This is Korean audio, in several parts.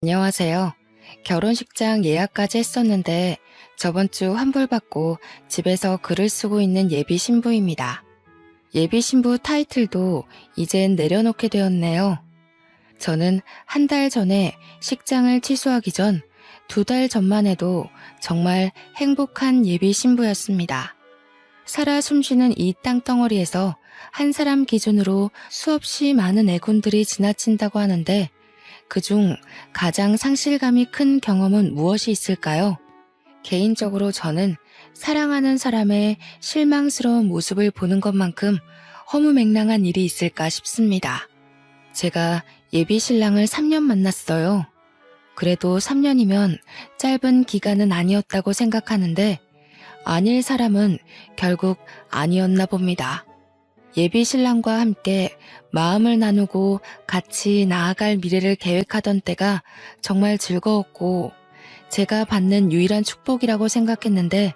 안녕하세요. 결혼식장 예약까지 했었는데 저번 주 환불받고 집에서 글을 쓰고 있는 예비 신부입니다. 예비 신부 타이틀도 이젠 내려놓게 되었네요. 저는 한 달 전에 식장을 취소하기 전 2달 전만 해도 정말 행복한 예비 신부였습니다. 살아 숨쉬는 이 땅덩어리에서 한 사람 기준으로 수없이 많은 애군들이 지나친다고 하는데 그중 가장 상실감이 큰 경험은 무엇이 있을까요? 개인적으로 저는 사랑하는 사람의 실망스러운 모습을 보는 것만큼 허무맹랑한 일이 있을까 싶습니다. 제가 예비 신랑을 3년 만났어요. 그래도 3년이면 짧은 기간은 아니었다고 생각하는데 아닐 사람은 결국 아니었나 봅니다. 예비 신랑과 함께 마음을 나누고 같이 나아갈 미래를 계획하던 때가 정말 즐거웠고 제가 받는 유일한 축복이라고 생각했는데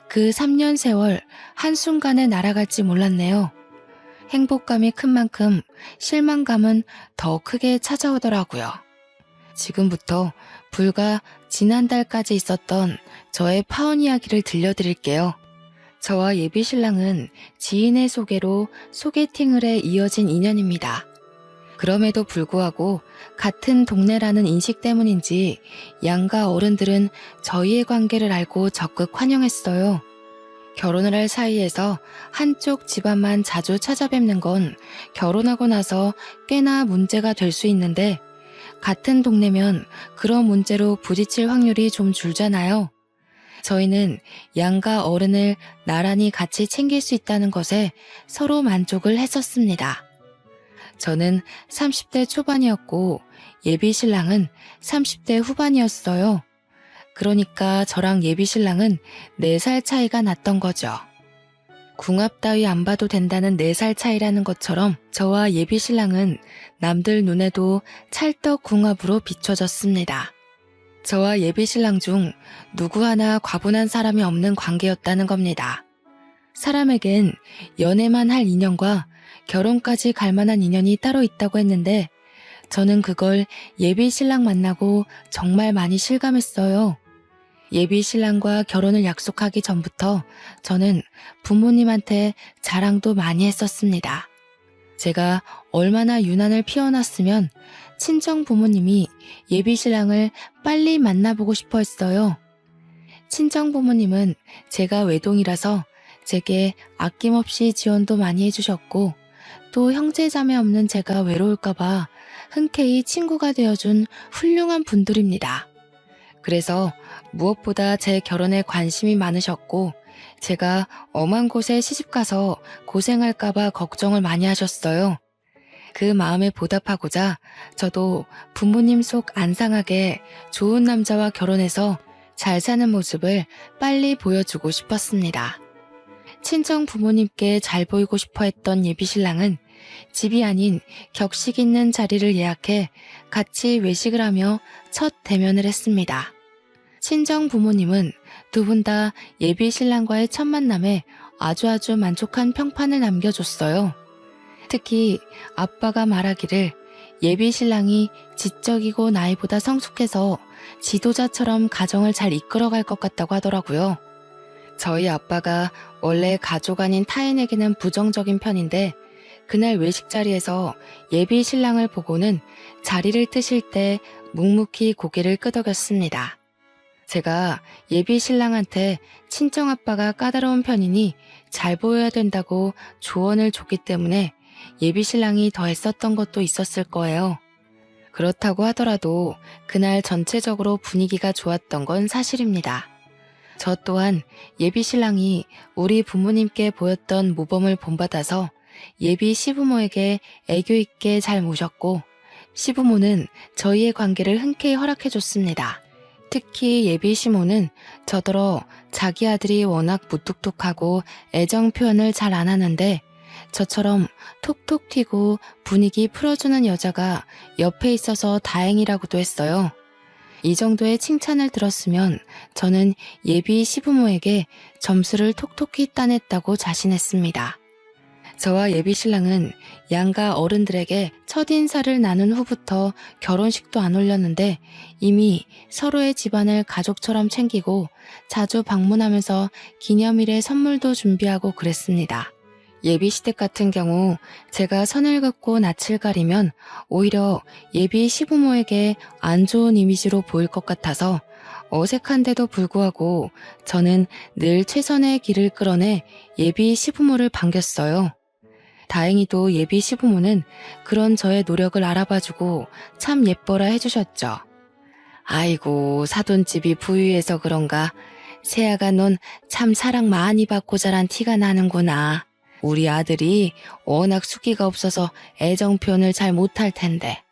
그 3년 세월 한순간에 날아갈지 몰랐네요. 행복감이 큰 만큼 실망감은 더 크게 찾아오더라고요. 지금부터 불과 지난달까지 있었던 저의 파혼 이야기를 들려드릴게요. 저와 예비 신랑은 지인의 소개로 소개팅을 해 이어진 인연입니다. 그럼에도 불구하고 같은 동네라는 인식 때문인지 양가 어른들은 저희의 관계를 알고 적극 환영했어요. 결혼을 할 사이에서 한쪽 집안만 자주 찾아뵙는 건 결혼하고 나서 꽤나 문제가 될 수 있는데 같은 동네면 그런 문제로 부딪힐 확률이 좀 줄잖아요. 저희는 양가 어른을 나란히 같이 챙길 수 있다는 것에 서로 만족을 했었습니다. 저는 30대 초반이었고 예비 신랑은 30대 후반이었어요. 그러니까 저랑 예비 신랑은 4살 차이가 났던 거죠. 궁합 따위 안 봐도 된다는 4살 차이라는 것처럼 저와 예비 신랑은 남들 눈에도 찰떡 궁합으로 비춰졌습니다. 저와 예비 신랑 중 누구 하나 과분한 사람이 없는 관계였다는 겁니다. 사람에겐 연애만 할 인연과 결혼까지 갈 만한 인연이 따로 있다고 했는데 저는 그걸 예비 신랑 만나고 정말 많이 실감했어요. 예비 신랑과 결혼을 약속하기 전부터 저는 부모님한테 자랑도 많이 했었습니다. 제가 얼마나 유난을 피워놨으면 친정 부모님이 예비 신랑을 빨리 만나보고 싶어 했어요. 친정 부모님은 제가 외동이라서 제게 아낌없이 지원도 많이 해주셨고 또 형제 자매 없는 제가 외로울까봐 흔쾌히 친구가 되어준 훌륭한 분들입니다. 그래서 무엇보다 제 결혼에 관심이 많으셨고 제가 엄한 곳에 시집가서 고생할까봐 걱정을 많이 하셨어요. 그 마음에 보답하고자 저도 부모님 속 안 상하게 좋은 남자와 결혼해서 잘 사는 모습을 빨리 보여주고 싶었습니다. 친정 부모님께 잘 보이고 싶어 했던 예비 신랑은 집이 아닌 격식 있는 자리를 예약해 같이 외식을 하며 첫 대면을 했습니다. 친정 부모님은 두 분 다 예비 신랑과의 첫 만남에 아주 만족한 평판을 남겨줬어요. 특히 아빠가 말하기를 예비 신랑이 지적이고 나이보다 성숙해서 지도자처럼 가정을 잘 이끌어갈 것 같다고 하더라고요. 저희 아빠가 원래 가족 아닌 타인에게는 부정적인 편인데 그날 외식 자리에서 예비 신랑을 보고는 자리를 뜨실 때 묵묵히 고개를 끄덕였습니다. 제가 예비 신랑한테 친정아빠가 까다로운 편이니 잘 보여야 된다고 조언을 줬기 때문에 예비 신랑이 더 애썼던 것도 있었을 거예요. 그렇다고 하더라도 그날 전체적으로 분위기가 좋았던 건 사실입니다. 저 또한 예비 신랑이 우리 부모님께 보였던 모범을 본받아서 예비 시부모에게 애교 있게 잘 모셨고 시부모는 저희의 관계를 흔쾌히 허락해줬습니다. 특히 예비 시모는 저더러 자기 아들이 워낙 무뚝뚝하고 애정 표현을 잘 안 하는데 저처럼 톡톡 튀고 분위기 풀어주는 여자가 옆에 있어서 다행이라고도 했어요. 이 정도의 칭찬을 들었으면 저는 예비 시부모에게 점수를 톡톡히 따냈다고 자신했습니다. 저와 예비 신랑은 양가 어른들에게 첫인사를 나눈 후부터 결혼식도 안 올렸는데 이미 서로의 집안을 가족처럼 챙기고 자주 방문하면서 기념일에 선물도 준비하고 그랬습니다. 예비 시댁 같은 경우 제가 선을 긋고 낯을 가리면 오히려 예비 시부모에게 안 좋은 이미지로 보일 것 같아서 어색한데도 불구하고 저는 늘 최선의 길을 끌어내 예비 시부모를 반겼어요. 다행히도 예비 시부모는 그런 저의 노력을 알아봐주고 참 예뻐라 해주셨죠. 아이고, 사돈집이 부유해서 그런가. 새아가 넌 참 사랑 많이 받고 자란 티가 나는구나. 우리 아들이 워낙 숫기가 없어서 애정 표현을 잘 못할 텐데.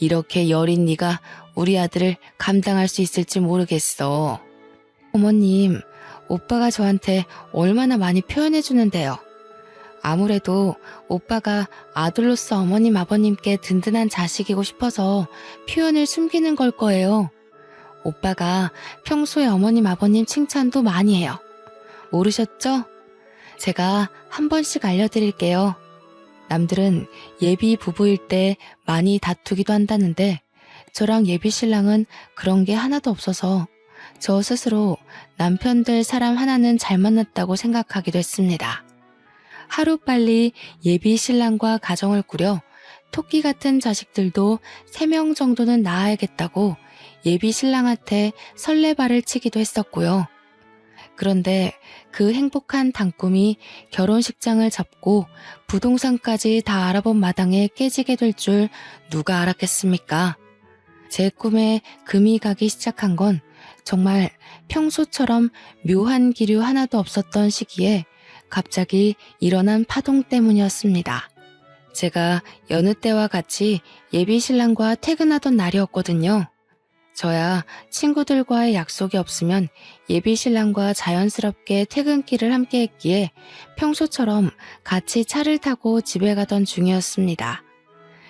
이렇게 여린 네가 우리 아들을 감당할 수 있을지 모르겠어. 어머님, 오빠가 저한테 얼마나 많이 표현해 주는데요. 아무래도 오빠가 아들로서 어머님 아버님께 든든한 자식이고 싶어서 표현을 숨기는 걸 거예요. 오빠가 평소에 어머님 아버님 칭찬도 많이 해요. 모르셨죠? 제가 한 번씩 알려드릴게요. 남들은 예비 부부일 때 많이 다투기도 한다는데 저랑 예비 신랑은 그런 게 하나도 없어서 저 스스로 남편 될 사람 하나는 잘 만났다고 생각하기도 했습니다. 하루빨리 예비 신랑과 가정을 꾸려 토끼 같은 자식들도 3명 정도는 낳아야겠다고 예비 신랑한테 설레발을 치기도 했었고요. 그런데 그 행복한 단꿈이 결혼식장을 잡고 부동산까지 다 알아본 마당에 깨지게 될 줄 누가 알았겠습니까? 제 꿈에 금이 가기 시작한 건 정말 평소처럼 묘한 기류 하나도 없었던 시기에 갑자기 일어난 파동 때문이었습니다. 제가 여느 때와 같이 예비 신랑과 퇴근하던 날이었거든요. 저야 친구들과의 약속이 없으면 예비 신랑과 자연스럽게 퇴근길을 함께 했기에 평소처럼 같이 차를 타고 집에 가던 중이었습니다.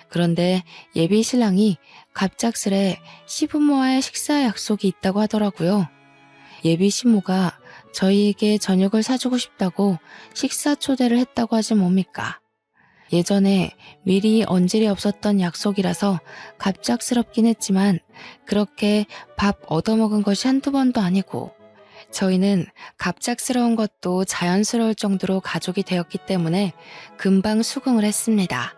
그런데 예비 신랑이 갑작스레 시부모와의 식사 약속이 있다고 하더라고요. 예비 시모가 저희에게 저녁을 사주고 싶다고 식사 초대를 했다고 하지 뭡니까? 예전에 미리 언질이 없었던 약속이라서 갑작스럽긴 했지만 그렇게 밥 얻어먹은 것이 한두 번도 아니고 저희는 갑작스러운 것도 자연스러울 정도로 가족이 되었기 때문에 금방 수긍을 했습니다.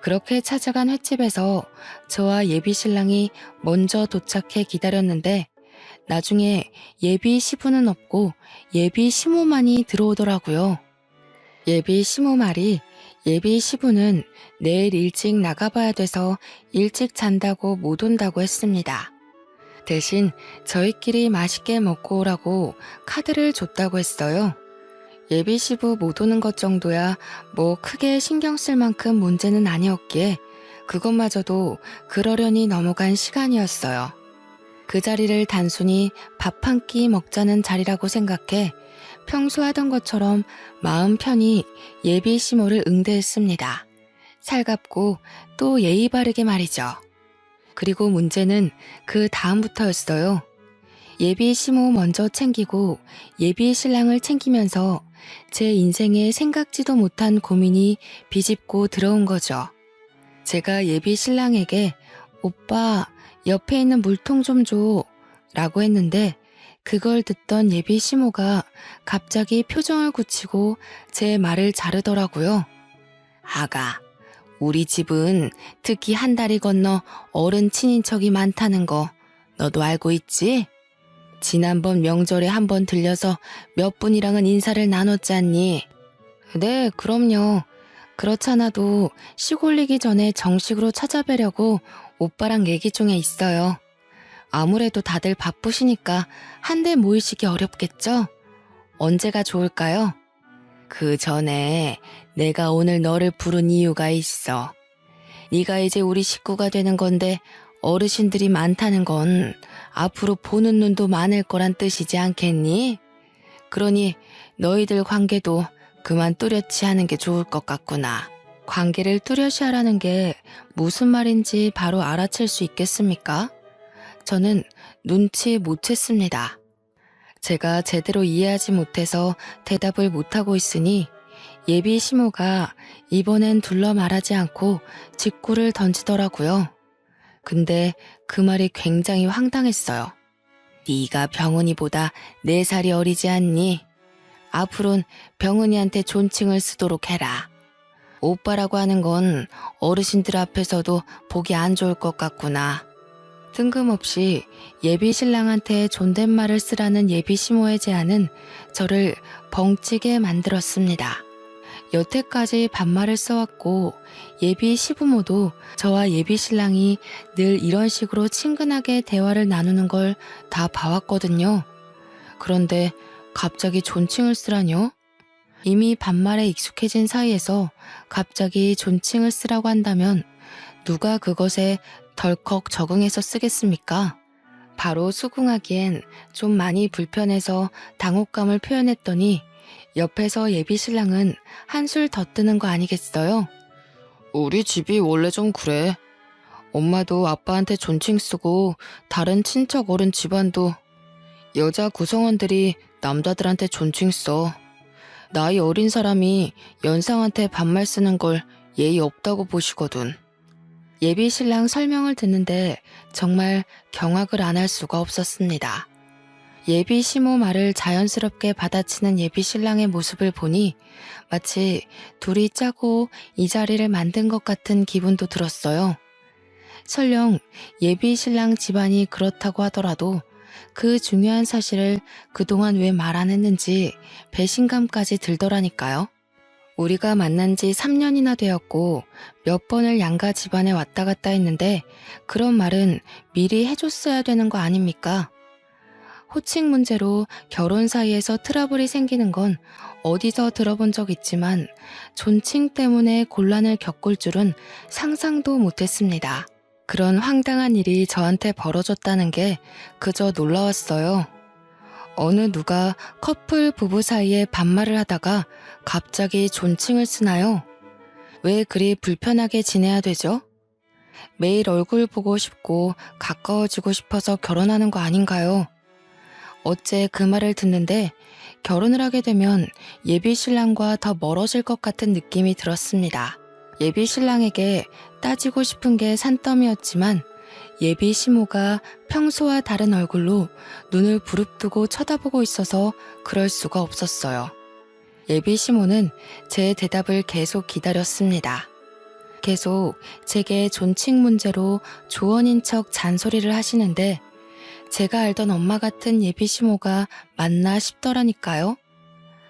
그렇게 찾아간 횟집에서 저와 예비 신랑이 먼저 도착해 기다렸는데 나중에 예비 시부는 없고 예비 시모만이 들어오더라고요. 예비 시모 말이 예비 시부는 내일 일찍 나가봐야 돼서 일찍 잔다고 못 온다고 했습니다. 대신 저희끼리 맛있게 먹고 오라고 카드를 줬다고 했어요. 예비 시부 못 오는 것 정도야 뭐 크게 신경 쓸 만큼 문제는 아니었기에 그것마저도 그러려니 넘어간 시간이었어요. 그 자리를 단순히 밥 한 끼 먹자는 자리라고 생각해 평소 하던 것처럼 마음 편히 예비 시모를 응대했습니다. 살갑고 또 예의 바르게 말이죠. 그리고 문제는 그 다음부터였어요. 예비 시모 먼저 챙기고 예비 신랑을 챙기면서 제 인생에 생각지도 못한 고민이 비집고 들어온 거죠. 제가 예비 신랑에게 오빠 옆에 있는 물통 좀 줘 라고 했는데 그걸 듣던 예비 시모가 갑자기 표정을 굳히고 제 말을 자르더라고요. 아가, 우리 집은 특히 한 다리 건너 어른 친인척이 많다는 거 너도 알고 있지? 지난번 명절에 한번 들려서 몇 분이랑은 인사를 나눴잖니? 네, 그럼요. 그렇잖아도 시골리기 전에 정식으로 찾아뵈려고 오빠랑 얘기 중에 있어요. 아무래도 다들 바쁘시니까 한데 모이시기 어렵겠죠? 언제가 좋을까요? 그 전에 내가 오늘 너를 부른 이유가 있어. 네가 이제 우리 식구가 되는 건데 어르신들이 많다는 건 앞으로 보는 눈도 많을 거란 뜻이지 않겠니? 그러니 너희들 관계도 그만 뚜렷이 하는 게 좋을 것 같구나. 관계를 뚜렷이 하라는 게 무슨 말인지 바로 알아챌 수 있겠습니까? 저는 눈치 못 챘습니다. 제가 제대로 이해하지 못해서 대답을 못하고 있으니 예비 시모가 이번엔 둘러 말하지 않고 직구를 던지더라고요. 근데 그 말이 굉장히 황당했어요. 네가 병은이보다 4살이 어리지 않니? 앞으론 병은이한테 존칭을 쓰도록 해라. 오빠라고 하는 건 어르신들 앞에서도 보기 안 좋을 것 같구나. 뜬금없이 예비 신랑한테 존댓말을 쓰라는 예비 시모의 제안은 저를 벙찌게 만들었습니다. 여태까지 반말을 써왔고 예비 시부모도 저와 예비 신랑이 늘 이런 식으로 친근하게 대화를 나누는 걸 다 봐왔거든요. 그런데 갑자기 존칭을 쓰라뇨? 이미 반말에 익숙해진 사이에서 갑자기 존칭을 쓰라고 한다면 누가 그것에 덜컥 적응해서 쓰겠습니까? 바로 수긍하기엔 좀 많이 불편해서 당혹감을 표현했더니 옆에서 예비 신랑은 한술 더 뜨는 거 아니겠어요? 우리 집이 원래 좀 그래. 엄마도 아빠한테 존칭 쓰고 다른 친척 어른 집안도 여자 구성원들이 남자들한테 존칭 써. 나이 어린 사람이 연상한테 반말 쓰는 걸 예의 없다고 보시거든. 예비 신랑 설명을 듣는데 정말 경악을 안 할 수가 없었습니다. 예비 시모 말을 자연스럽게 받아치는 예비 신랑의 모습을 보니 마치 둘이 짜고 이 자리를 만든 것 같은 기분도 들었어요. 설령 예비 신랑 집안이 그렇다고 하더라도 그 중요한 사실을 그동안 왜 말 안 했는지 배신감까지 들더라니까요. 우리가 만난 지 3년이나 되었고 몇 번을 양가 집안에 왔다 갔다 했는데 그런 말은 미리 해줬어야 되는 거 아닙니까? 호칭 문제로 결혼 사이에서 트러블이 생기는 건 어디서 들어본 적 있지만 존칭 때문에 곤란을 겪을 줄은 상상도 못했습니다. 그런 황당한 일이 저한테 벌어졌다는 게 그저 놀라웠어요. 어느 누가 커플 부부 사이에 반말을 하다가 갑자기 존칭을 쓰나요? 왜 그리 불편하게 지내야 되죠? 매일 얼굴 보고 싶고 가까워지고 싶어서 결혼하는 거 아닌가요? 어째 그 말을 듣는데 결혼을 하게 되면 예비 신랑과 더 멀어질 것 같은 느낌이 들었습니다. 예비 신랑에게 따지고 싶은 게 산더미였지만 예비 시모가 평소와 다른 얼굴로 눈을 부릅뜨고 쳐다보고 있어서 그럴 수가 없었어요. 예비 시모는 제 대답을 계속 기다렸습니다. 계속 제게 존칭 문제로 조언인 척 잔소리를 하시는데 제가 알던 엄마 같은 예비 시모가 맞나 싶더라니까요.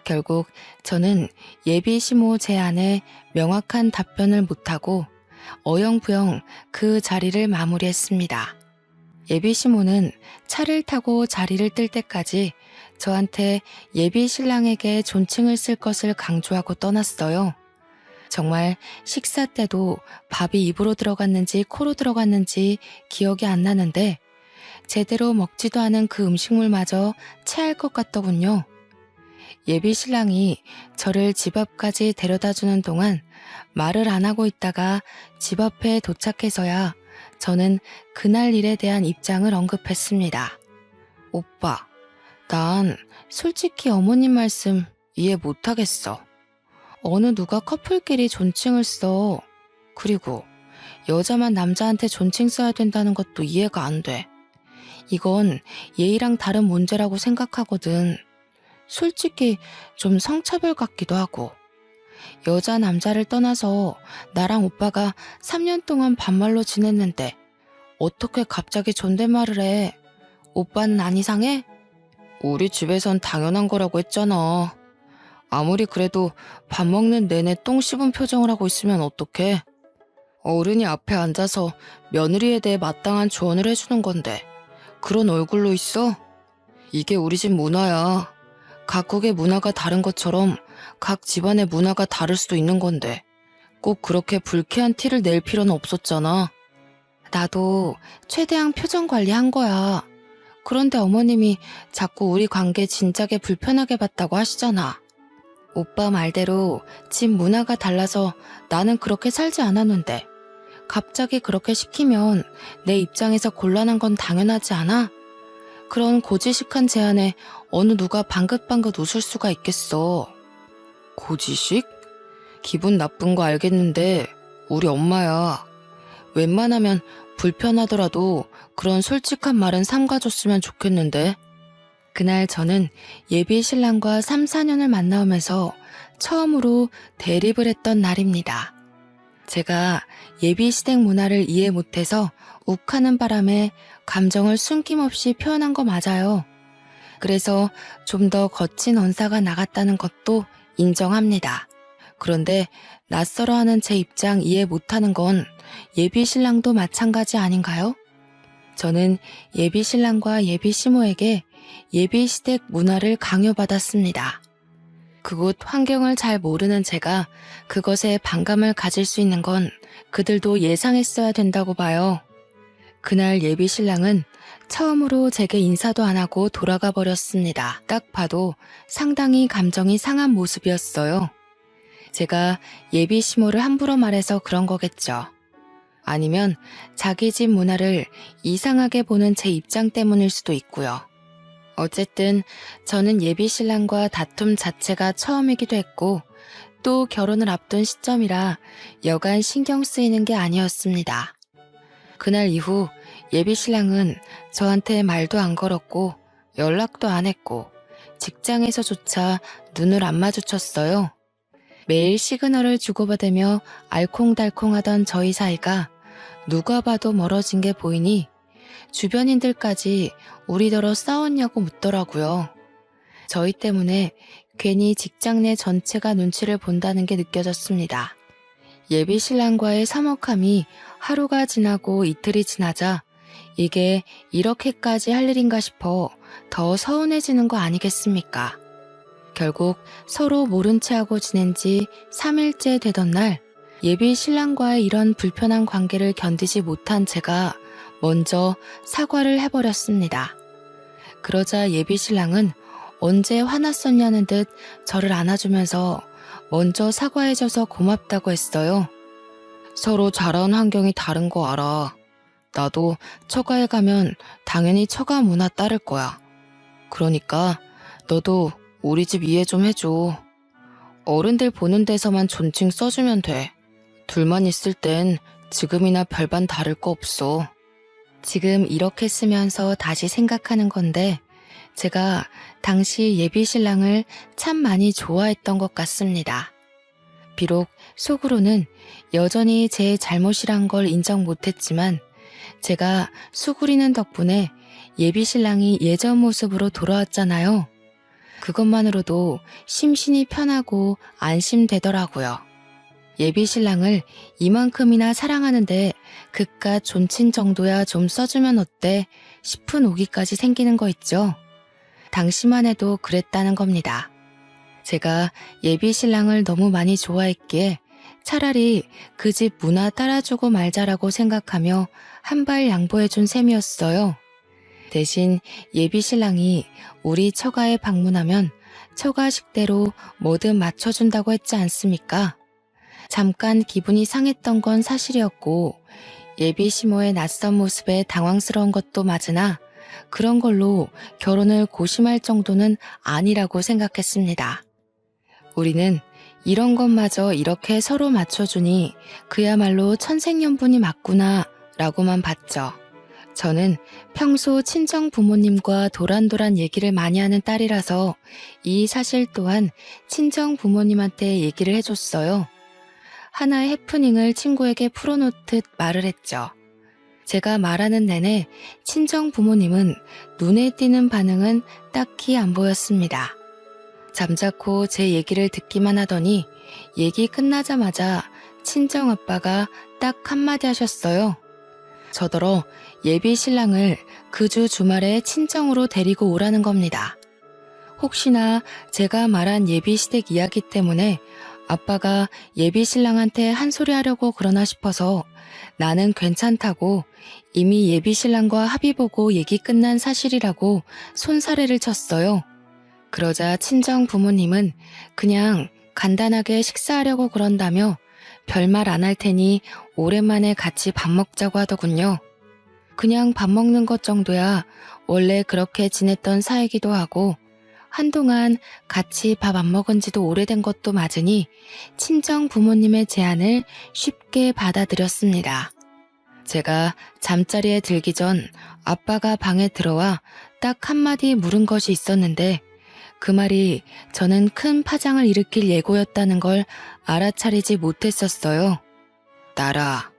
결국 저는 예비 시모 제안에 명확한 답변을 못하고 어영부영 그 자리를 마무리했습니다. 예비 시모는 차를 타고 자리를 뜰 때까지 저한테 예비 신랑에게 존칭을 쓸 것을 강조하고 떠났어요. 정말 식사 때도 밥이 입으로 들어갔는지 코로 들어갔는지 기억이 안 나는데 제대로 먹지도 않은 그 음식물마저 체할 것 같더군요. 예비 신랑이 저를 집 앞까지 데려다주는 동안 말을 안 하고 있다가 집 앞에 도착해서야 저는 그날 일에 대한 입장을 언급했습니다. 오빠, 난 솔직히 어머님 말씀 이해 못하겠어. 어느 누가 커플끼리 존칭을 써. 그리고 여자만 남자한테 존칭 써야 된다는 것도 이해가 안 돼. 이건 예의랑 다른 문제라고 생각하거든. 솔직히 좀 성차별 같기도 하고. 여자 남자를 떠나서 나랑 오빠가 3년 동안 반말로 지냈는데 어떻게 갑자기 존댓말을 해? 오빠는 안 이상해? 우리 집에선 당연한 거라고 했잖아. 아무리 그래도 밥 먹는 내내 똥 씹은 표정을 하고 있으면 어떡해? 어른이 앞에 앉아서 며느리에 대해 마땅한 조언을 해주는 건데 그런 얼굴로 있어? 이게 우리 집 문화야. 각국의 문화가 다른 것처럼 각 집안의 문화가 다를 수도 있는 건데 꼭 그렇게 불쾌한 티를 낼 필요는 없었잖아. 나도 최대한 표정 관리한 거야. 그런데 어머님이 자꾸 우리 관계 진작에 불편하게 봤다고 하시잖아. 오빠 말대로 집 문화가 달라서 나는 그렇게 살지 않았는데 갑자기 그렇게 시키면 내 입장에서 곤란한 건 당연하지 않아? 그런 고지식한 제안에 어느 누가 방긋방긋 웃을 수가 있겠어. 고지식? 기분 나쁜 거 알겠는데 우리 엄마야. 웬만하면 불편하더라도 그런 솔직한 말은 삼가줬으면 좋겠는데. 그날 저는 예비 신랑과 3, 4년을 만나오면서 처음으로 대립을 했던 날입니다. 제가 예비 시댁 문화를 이해 못해서 욱하는 바람에 감정을 숨김없이 표현한 거 맞아요. 그래서 좀 더 거친 언사가 나갔다는 것도 인정합니다. 그런데 낯설어하는 제 입장 이해 못하는 건 예비 신랑도 마찬가지 아닌가요? 저는 예비 신랑과 예비 시모에게 예비 시댁 문화를 강요받았습니다. 그곳 환경을 잘 모르는 제가 그것에 반감을 가질 수 있는 건 그들도 예상했어야 된다고 봐요. 그날 예비 신랑은 처음으로 제게 인사도 안 하고 돌아가 버렸습니다. 딱 봐도 상당히 감정이 상한 모습이었어요. 제가 예비 시모를 함부로 말해서 그런 거겠죠. 아니면 자기 집 문화를 이상하게 보는 제 입장 때문일 수도 있고요. 어쨌든 저는 예비 신랑과 다툼 자체가 처음이기도 했고 또 결혼을 앞둔 시점이라 여간 신경 쓰이는 게 아니었습니다. 그날 이후 예비 신랑은 저한테 말도 안 걸었고 연락도 안 했고 직장에서조차 눈을 안 마주쳤어요. 매일 시그널을 주고받으며 알콩달콩하던 저희 사이가 누가 봐도 멀어진 게 보이니 주변인들까지 우리더러 싸웠냐고 묻더라고요. 저희 때문에 괜히 직장 내 전체가 눈치를 본다는 게 느껴졌습니다. 예비 신랑과의 서먹함이 하루가 지나고 이틀이 지나자 이게 이렇게까지 할 일인가 싶어 더 서운해지는 거 아니겠습니까? 결국 서로 모른 채 하고 지낸 지 3일째 되던 날 예비 신랑과의 이런 불편한 관계를 견디지 못한 제가 먼저 사과를 해버렸습니다. 그러자 예비 신랑은 언제 화났었냐는 듯 저를 안아주면서 먼저 사과해줘서 고맙다고 했어요. 서로 자라온 환경이 다른 거 알아. 나도 처가에 가면 당연히 처가 문화 따를 거야. 그러니까 너도 우리 집 이해 좀 해줘. 어른들 보는 데서만 존칭 써주면 돼. 둘만 있을 땐 지금이나 별반 다를 거 없어. 지금 이렇게 쓰면서 다시 생각하는 건데 제가 당시 예비 신랑을 참 많이 좋아했던 것 같습니다. 비록 속으로는 여전히 제 잘못이란 걸 인정 못했지만 제가 수구리는 덕분에 예비 신랑이 예전 모습으로 돌아왔잖아요. 그것만으로도 심신이 편하고 안심되더라고요. 예비 신랑을 이만큼이나 사랑하는데 그깟 존친 정도야 좀 써주면 어때 싶은 오기까지 생기는 거 있죠. 당시만 해도 그랬다는 겁니다. 제가 예비 신랑을 너무 많이 좋아했기에 차라리 그 집 문화 따라주고 말자라고 생각하며 한 발 양보해준 셈이었어요. 대신 예비 신랑이 우리 처가에 방문하면 처가식대로 뭐든 맞춰준다고 했지 않습니까? 잠깐 기분이 상했던 건 사실이었고 예비 시모의 낯선 모습에 당황스러운 것도 맞으나 그런 걸로 결혼을 고심할 정도는 아니라고 생각했습니다. 우리는 이런 것마저 이렇게 서로 맞춰주니 그야말로 천생연분이 맞구나 라고만 봤죠. 저는 평소 친정 부모님과 도란도란 얘기를 많이 하는 딸이라서 이 사실 또한 친정 부모님한테 얘기를 해줬어요. 하나의 해프닝을 친구에게 풀어놓듯 말을 했죠. 제가 말하는 내내 친정 부모님은 눈에 띄는 반응은 딱히 안 보였습니다. 잠자코 제 얘기를 듣기만 하더니 얘기 끝나자마자 친정 아빠가 딱 한마디 하셨어요. 저더러 예비 신랑을 그 주 주말에 친정으로 데리고 오라는 겁니다. 혹시나 제가 말한 예비 시댁 이야기 때문에 아빠가 예비 신랑한테 한 소리 하려고 그러나 싶어서 나는 괜찮다고 이미 예비 신랑과 합의 보고 얘기 끝난 사실이라고 손사래를 쳤어요. 그러자 친정 부모님은 그냥 간단하게 식사하려고 그런다며 별말 안 할 테니 오랜만에 같이 밥 먹자고 하더군요. 그냥 밥 먹는 것 정도야 원래 그렇게 지냈던 사이기도 하고 한동안 같이 밥 안 먹은 지도 오래된 것도 맞으니 친정 부모님의 제안을 쉽게 받아들였습니다. 제가 잠자리에 들기 전 아빠가 방에 들어와 딱 한마디 물은 것이 있었는데 그 말이 저는 큰 파장을 일으킬 예고였다는 걸 알아차리지 못했었어요. 나라,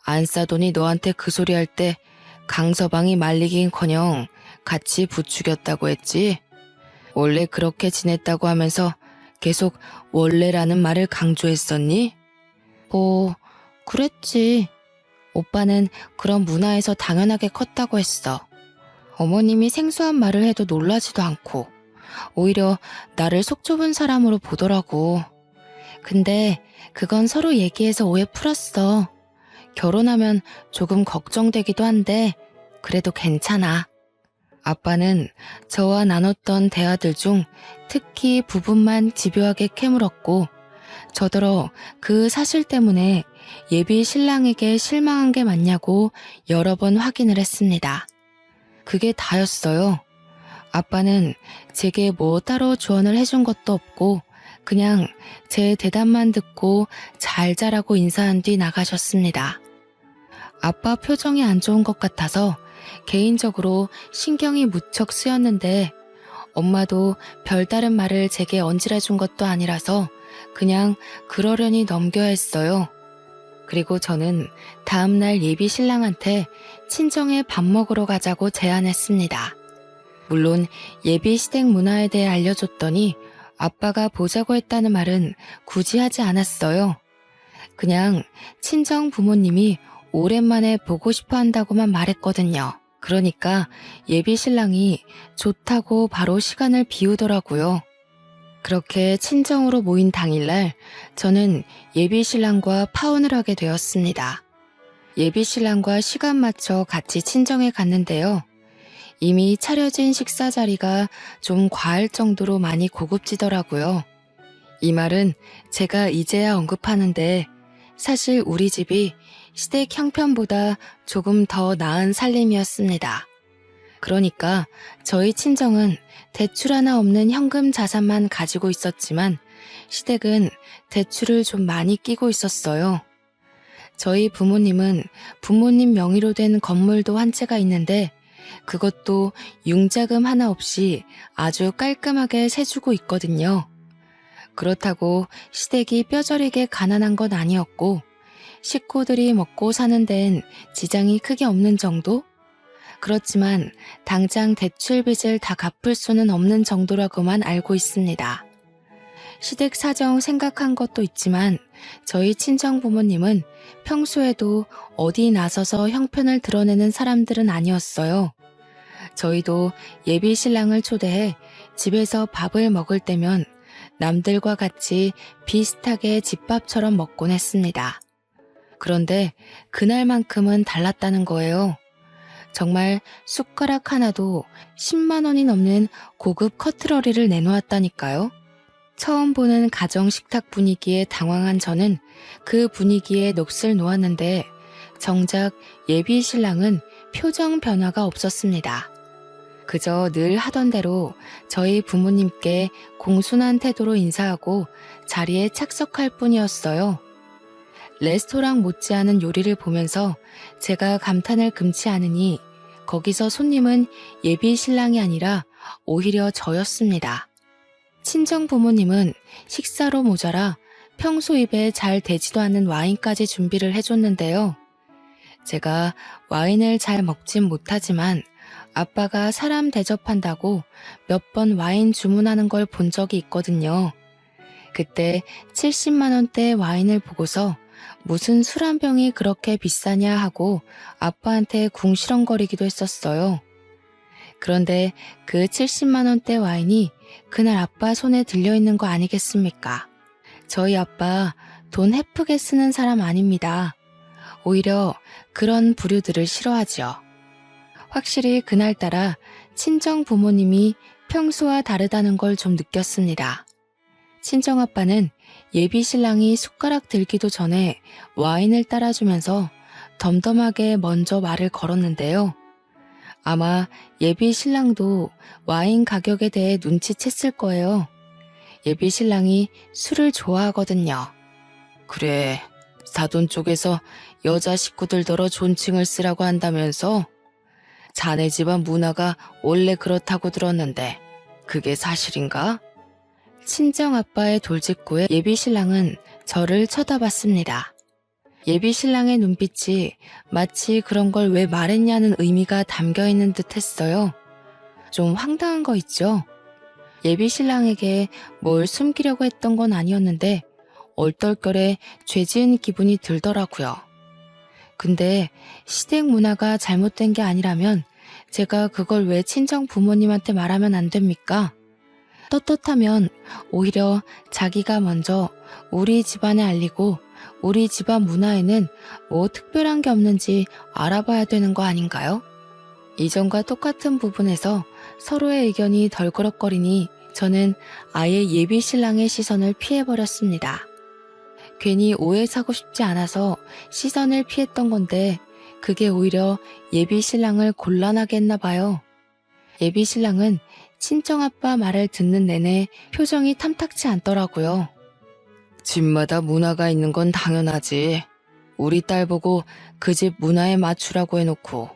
안 싸더니 너한테 그 소리 할 때 강서방이 말리긴커녕 같이 부추겼다고 했지. 원래 그렇게 지냈다고 하면서 계속 원래라는 말을 강조했었니? 그랬지. 오빠는 그런 문화에서 당연하게 컸다고 했어. 어머님이 생소한 말을 해도 놀라지도 않고 오히려 나를 속 좁은 사람으로 보더라고. 근데 그건 서로 얘기해서 오해 풀었어. 결혼하면 조금 걱정되기도 한데 그래도 괜찮아. 아빠는 저와 나눴던 대화들 중 특히 부분만 집요하게 캐물었고 저더러 그 사실 때문에 예비 신랑에게 실망한 게 맞냐고 여러 번 확인을 했습니다. 그게 다였어요. 아빠는 제게 뭐 따로 조언을 해준 것도 없고 그냥 제 대답만 듣고 잘 자라고 인사한 뒤 나가셨습니다. 아빠 표정이 안 좋은 것 같아서 개인적으로 신경이 무척 쓰였는데 엄마도 별다른 말을 제게 얹으려 준 것도 아니라서 그냥 그러려니 넘겨야 했어요. 그리고 저는 다음날 예비 신랑한테 친정에 밥 먹으러 가자고 제안했습니다. 물론 예비 시댁 문화에 대해 알려줬더니 아빠가 보자고 했다는 말은 굳이 하지 않았어요. 그냥 친정 부모님이 오랜만에 보고 싶어 한다고만 말했거든요. 그러니까 예비 신랑이 좋다고 바로 시간을 비우더라고요. 그렇게 친정으로 모인 당일날 저는 예비 신랑과 파혼을 하게 되었습니다. 예비 신랑과 시간 맞춰 같이 친정에 갔는데요. 이미 차려진 식사 자리가 좀 과할 정도로 많이 고급지더라고요. 이 말은 제가 이제야 언급하는데 사실 우리 집이 시댁 형편보다 조금 더 나은 살림이었습니다. 그러니까 저희 친정은 대출 하나 없는 현금 자산만 가지고 있었지만 시댁은 대출을 좀 많이 끼고 있었어요. 저희 부모님은 부모님 명의로 된 건물도 한 채가 있는데 그것도 융자금 하나 없이 아주 깔끔하게 세주고 있거든요. 그렇다고 시댁이 뼈저리게 가난한 건 아니었고 식구들이 먹고 사는 데엔 지장이 크게 없는 정도? 그렇지만 당장 대출 빚을 다 갚을 수는 없는 정도라고만 알고 있습니다. 시댁 사정 생각한 것도 있지만 저희 친정 부모님은 평소에도 어디 나서서 형편을 드러내는 사람들은 아니었어요. 저희도 예비 신랑을 초대해 집에서 밥을 먹을 때면 남들과 같이 비슷하게 집밥처럼 먹곤 했습니다. 그런데 그날만큼은 달랐다는 거예요. 정말 숟가락 하나도 10만 원이 넘는 고급 커트러리를 내놓았다니까요. 처음 보는 가정 식탁 분위기에 당황한 저는 그 분위기에 넋을 놓았는데 정작 예비 신랑은 표정 변화가 없었습니다. 그저 늘 하던 대로 저희 부모님께 공손한 태도로 인사하고 자리에 착석할 뿐이었어요. 레스토랑 못지않은 요리를 보면서 제가 감탄을 금치 않으니 거기서 손님은 예비 신랑이 아니라 오히려 저였습니다. 친정 부모님은 식사로 모자라 평소 입에 잘 되지도 않는 와인까지 준비를 해줬는데요. 제가 와인을 잘 먹진 못하지만 아빠가 사람 대접한다고 몇 번 와인 주문하는 걸 본 적이 있거든요. 그때 70만 원대 와인을 보고서 무슨 술 한 병이 그렇게 비싸냐 하고 아빠한테 궁시렁거리기도 했었어요. 그런데 그 70만 원대 와인이 그날 아빠 손에 들려있는 거 아니겠습니까? 저희 아빠 돈 헤프게 쓰는 사람 아닙니다. 오히려 그런 부류들을 싫어하죠. 확실히 그날따라 친정 부모님이 평소와 다르다는 걸 좀 느꼈습니다. 친정아빠는 예비 신랑이 숟가락 들기도 전에 와인을 따라주면서 덤덤하게 먼저 말을 걸었는데요. 아마 예비 신랑도 와인 가격에 대해 눈치챘을 거예요. 예비 신랑이 술을 좋아하거든요. 그래, 사돈 쪽에서 여자 식구들더러 존칭을 쓰라고 한다면서? 자네 집안 문화가 원래 그렇다고 들었는데 그게 사실인가? 친정아빠의 돌직구에 예비 신랑은 저를 쳐다봤습니다. 예비 신랑의 눈빛이 마치 그런 걸 왜 말했냐는 의미가 담겨있는 듯 했어요. 좀 황당한 거 있죠? 예비 신랑에게 뭘 숨기려고 했던 건 아니었는데 얼떨결에 죄 지은 기분이 들더라고요. 근데 시댁 문화가 잘못된 게 아니라면 제가 그걸 왜 친정 부모님한테 말하면 안 됩니까? 떳떳하면 오히려 자기가 먼저 우리 집안에 알리고 우리 집안 문화에는 뭐 특별한 게 없는지 알아봐야 되는 거 아닌가요? 이전과 똑같은 부분에서 서로의 의견이 덜그럭거리니 저는 아예 예비 신랑의 시선을 피해버렸습니다. 괜히 오해 사고 싶지 않아서 시선을 피했던 건데 그게 오히려 예비 신랑을 곤란하게 했나 봐요. 예비 신랑은 친정아빠 말을 듣는 내내 표정이 탐탁치 않더라고요. 집마다 문화가 있는 건 당연하지. 우리 딸 보고 그 집 문화에 맞추라고 해놓고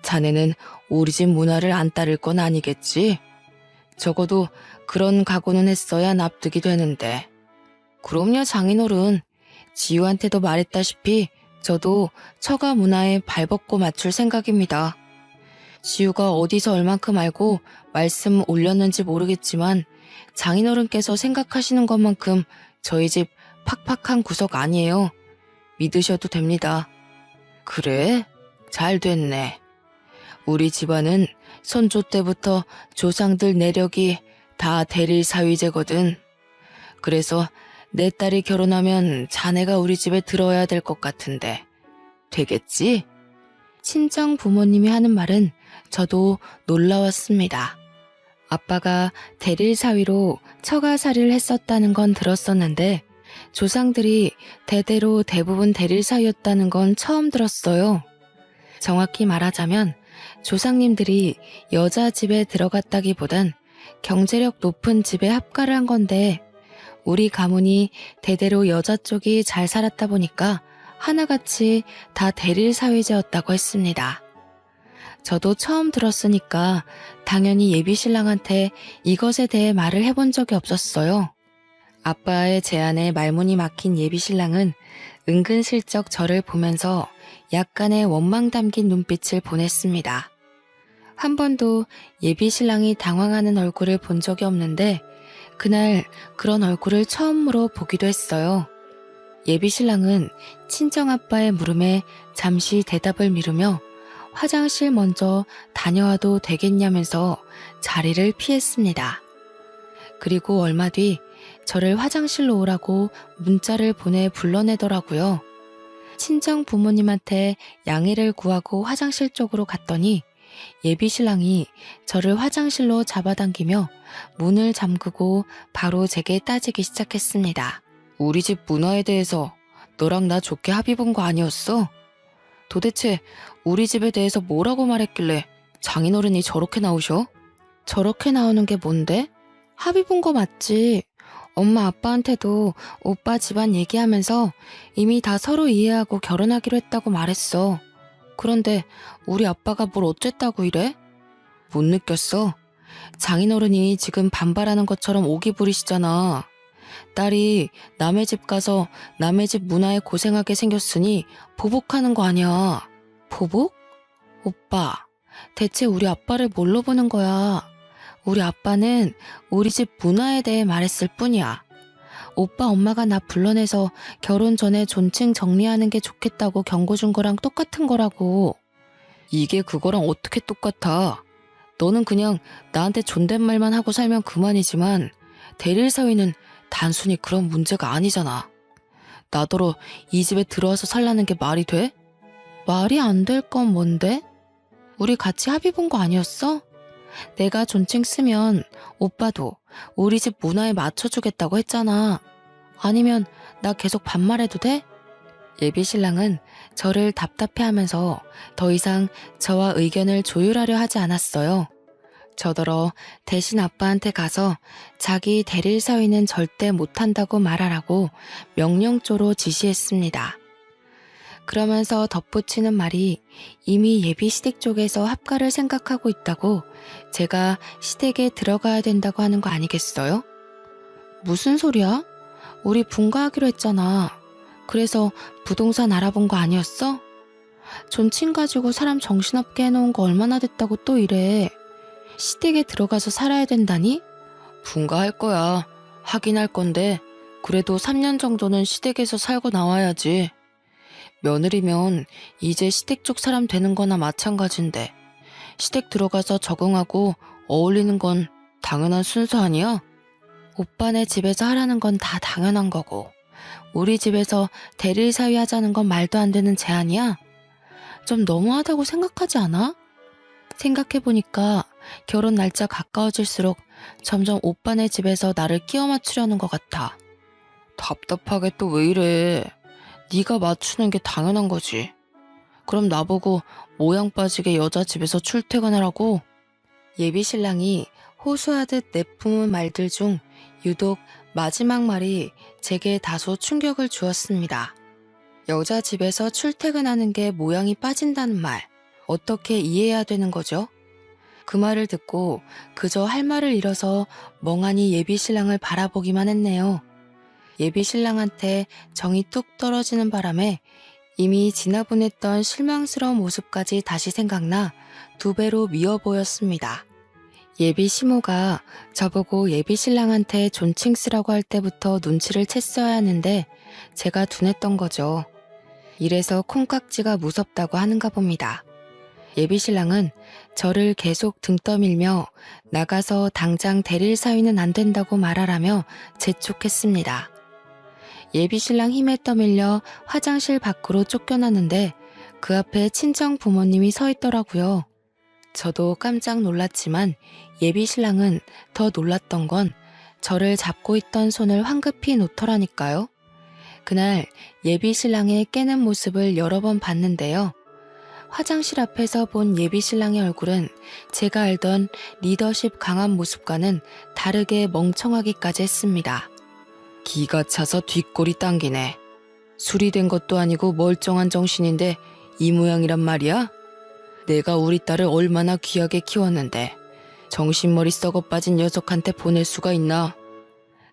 자네는 우리 집 문화를 안 따를 건 아니겠지? 적어도 그런 각오는 했어야 납득이 되는데. 그럼요, 장인어른. 지우한테도 말했다시피 저도 처가 문화에 발벗고 맞출 생각입니다. 지우가 어디서 얼만큼 알고 말씀 올렸는지 모르겠지만 장인어른께서 생각하시는 것만큼 저희 집 팍팍한 구석 아니에요. 믿으셔도 됩니다. 그래? 잘 됐네. 우리 집안은 선조 때부터 조상들 내력이 다 대릴 사위제거든. 그래서 내 딸이 결혼하면 자네가 우리 집에 들어야 될 것 같은데 되겠지? 친정 부모님이 하는 말은 저도 놀라웠습니다. 아빠가 대릴 사위로 처가살이를 했었다는 건 들었었는데 조상들이 대대로 대부분 대릴 사위였다는 건 처음 들었어요. 정확히 말하자면 조상님들이 여자 집에 들어갔다기보단 경제력 높은 집에 합가를 한 건데 우리 가문이 대대로 여자 쪽이 잘 살았다 보니까 하나같이 다 대릴 사위제였다고 했습니다. 저도 처음 들었으니까 당연히 예비 신랑한테 이것에 대해 말을 해본 적이 없었어요. 아빠의 제안에 말문이 막힌 예비 신랑은 은근슬쩍 저를 보면서 약간의 원망 담긴 눈빛을 보냈습니다. 한 번도 예비 신랑이 당황하는 얼굴을 본 적이 없는데 그날 그런 얼굴을 처음으로 보기도 했어요. 예비 신랑은 친정아빠의 물음에 잠시 대답을 미루며 화장실 먼저 다녀와도 되겠냐면서 자리를 피했습니다. 그리고 얼마 뒤 저를 화장실로 오라고 문자를 보내 불러내더라고요. 친정 부모님한테 양해를 구하고 화장실 쪽으로 갔더니 예비 신랑이 저를 화장실로 잡아당기며 문을 잠그고 바로 제게 따지기 시작했습니다. 우리 집 문화에 대해서 너랑 나 좋게 합의 본 거 아니었어? 도대체 우리 집에 대해서 뭐라고 말했길래 장인어른이 저렇게 나오셔? 저렇게 나오는 게 뭔데? 합의 본 거 맞지? 엄마 아빠한테도 오빠 집안 얘기하면서 이미 다 서로 이해하고 결혼하기로 했다고 말했어. 그런데 우리 아빠가 뭘 어쨌다고 이래? 못 느꼈어? 장인어른이 지금 반발하는 것처럼 오기 부리시잖아. 딸이 남의 집 가서 남의 집 문화에 고생하게 생겼으니 보복하는 거 아니야. 보복? 오빠, 대체 우리 아빠를 뭘로 보는 거야? 우리 아빠는 우리 집 문화에 대해 말했을 뿐이야. 오빠 엄마가 나 불러내서 결혼 전에 존칭 정리하는 게 좋겠다고 경고 준 거랑 똑같은 거라고. 이게 그거랑 어떻게 똑같아? 너는 그냥 나한테 존댓말만 하고 살면 그만이지만 대릴 사위는 단순히 그런 문제가 아니잖아. 나더러 이 집에 들어와서 살라는 게 말이 돼? 말이 안 될 건 뭔데? 우리 같이 합의 본 거 아니었어? 내가 존칭 쓰면 오빠도 우리 집 문화에 맞춰주겠다고 했잖아. 아니면 나 계속 반말해도 돼? 예비 신랑은 저를 답답해하면서 더 이상 저와 의견을 조율하려 하지 않았어요. 저더러 대신 아빠한테 가서 자기 대릴 사위는 절대 못한다고 말하라고 명령조로 지시했습니다. 그러면서 덧붙이는 말이 이미 예비 시댁 쪽에서 합가를 생각하고 있다고 제가 시댁에 들어가야 된다고 하는 거 아니겠어요? 무슨 소리야? 우리 분가하기로 했잖아. 그래서 부동산 알아본 거 아니었어? 존칭 가지고 사람 정신없게 해놓은 거 얼마나 됐다고 또 이래. 시댁에 들어가서 살아야 된다니? 분가할 거야. 하긴 할 건데 그래도 3년 정도는 시댁에서 살고 나와야지. 며느리면 이제 시댁 쪽 사람 되는 거나 마찬가지인데 시댁 들어가서 적응하고 어울리는 건 당연한 순서 아니야? 오빠네 집에서 하라는 건 다 당연한 거고 우리 집에서 대릴 사위 하자는 건 말도 안 되는 제안이야? 좀 너무하다고 생각하지 않아? 생각해보니까 결혼 날짜 가까워질수록 점점 오빠네 집에서 나를 끼워 맞추려는 것 같아. 답답하게 또 왜 이래. 네가 맞추는 게 당연한 거지. 그럼 나보고 모양 빠지게 여자 집에서 출퇴근하라고? 예비 신랑이 호소하듯 내뿜은 말들 중 유독 마지막 말이 제게 다소 충격을 주었습니다. 여자 집에서 출퇴근하는 게 모양이 빠진다는 말, 어떻게 이해해야 되는 거죠? 그 말을 듣고 그저 할 말을 잃어서 멍하니 예비 신랑을 바라보기만 했네요. 예비 신랑한테 정이 뚝 떨어지는 바람에 이미 지나보냈던 실망스러운 모습까지 다시 생각나 2배로 미워 보였습니다. 예비 시모가 저보고 예비 신랑한테 존칭 쓰라고 할 때부터 눈치를 챘어야 하는데 제가 둔했던 거죠. 이래서 콩깍지가 무섭다고 하는가 봅니다. 예비 신랑은 저를 계속 등 떠밀며 나가서 당장 대릴 사위는 안 된다고 말하라며 재촉했습니다. 예비 신랑 힘에 떠밀려 화장실 밖으로 쫓겨났는데 그 앞에 친정 부모님이 서 있더라고요. 저도 깜짝 놀랐지만 예비 신랑은 더 놀랐던 건 저를 잡고 있던 손을 황급히 놓더라니까요. 그날 예비 신랑의 깨는 모습을 여러 번 봤는데요. 화장실 앞에서 본 예비 신랑의 얼굴은 제가 알던 리더십 강한 모습과는 다르게 멍청하기까지 했습니다. 기가 차서 뒷골이 당기네. 술이 된 것도 아니고 멀쩡한 정신인데 이 모양이란 말이야? 내가 우리 딸을 얼마나 귀하게 키웠는데 정신머리 썩어 빠진 녀석한테 보낼 수가 있나?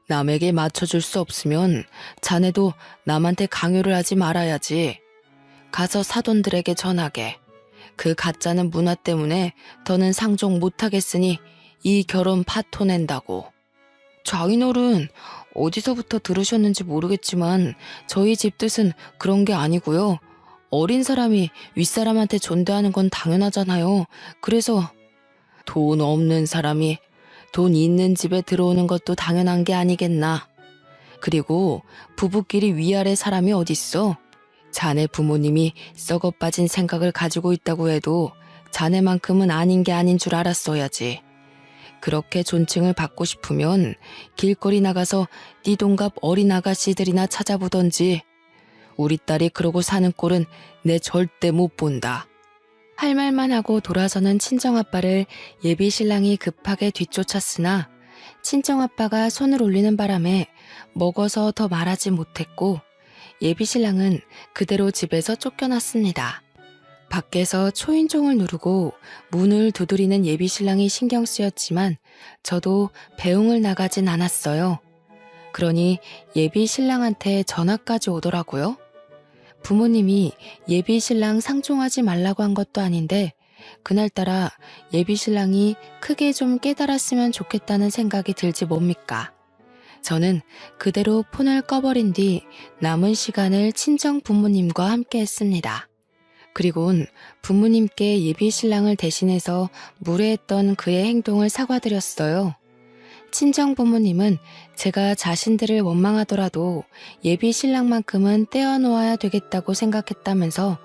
남에게 맞춰줄 수 없으면 자네도 남한테 강요를 하지 말아야지. 가서 사돈들에게 전하게. 그 가짜는 문화 때문에 더는 상종 못하겠으니 이 결혼 파토낸다고. 장인어른, 어디서부터 들으셨는지 모르겠지만 저희 집 뜻은 그런 게 아니고요. 어린 사람이 윗사람한테 존대하는 건 당연하잖아요. 그래서 돈 없는 사람이 돈 있는 집에 들어오는 것도 당연한 게 아니겠나. 그리고 부부끼리 위아래 사람이 어딨어? 자네 부모님이 썩어 빠진 생각을 가지고 있다고 해도 자네만큼은 아닌 게 아닌 줄 알았어야지. 그렇게 존칭을 받고 싶으면 길거리 나가서 네 동갑 어린 아가씨들이나 찾아보던지. 우리 딸이 그러고 사는 꼴은 내 절대 못 본다. 할 말만 하고 돌아서는 친정아빠를 예비 신랑이 급하게 뒤쫓았으나 친정아빠가 손을 올리는 바람에 먹어서 더 말하지 못했고 예비 신랑은 그대로 집에서 쫓겨났습니다. 밖에서 초인종을 누르고 문을 두드리는 예비 신랑이 신경 쓰였지만 저도 배웅을 나가진 않았어요. 그러니 예비 신랑한테 전화까지 오더라고요. 부모님이 예비 신랑 상종하지 말라고 한 것도 아닌데 그날따라 예비 신랑이 크게 좀 깨달았으면 좋겠다는 생각이 들지 뭡니까? 저는 그대로 폰을 꺼버린 뒤 남은 시간을 친정 부모님과 함께 했습니다. 그리곤 부모님께 예비 신랑을 대신해서 무례했던 그의 행동을 사과드렸어요. 친정 부모님은 제가 자신들을 원망하더라도 예비 신랑만큼은 떼어놓아야 되겠다고 생각했다면서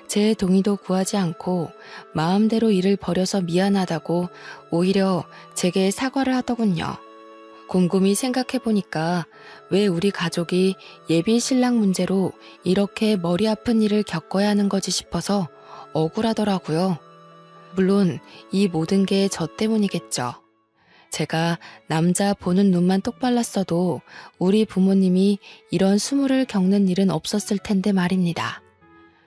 제 동의도 구하지 않고 마음대로 일을 벌여서 미안하다고 오히려 제게 사과를 하더군요. 곰곰이 생각해보니까 왜 우리 가족이 예비 신랑 문제로 이렇게 머리 아픈 일을 겪어야 하는 거지 싶어서 억울하더라고요. 물론 이 모든 게 저 때문이겠죠. 제가 남자 보는 눈만 똑발랐어도 우리 부모님이 이런 수모를 겪는 일은 없었을 텐데 말입니다.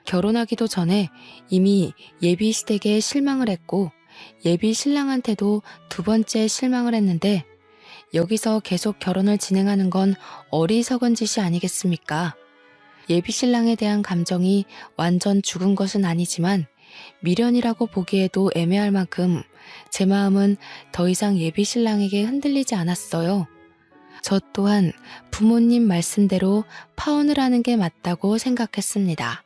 결혼하기도 전에 이미 예비 시댁에 실망을 했고 예비 신랑한테도 두 번째 실망을 했는데 여기서 계속 결혼을 진행하는 건 어리석은 짓이 아니겠습니까? 예비 신랑에 대한 감정이 완전 죽은 것은 아니지만 미련이라고 보기에도 애매할 만큼 제 마음은 더 이상 예비 신랑에게 흔들리지 않았어요. 저 또한 부모님 말씀대로 파혼을 하는 게 맞다고 생각했습니다.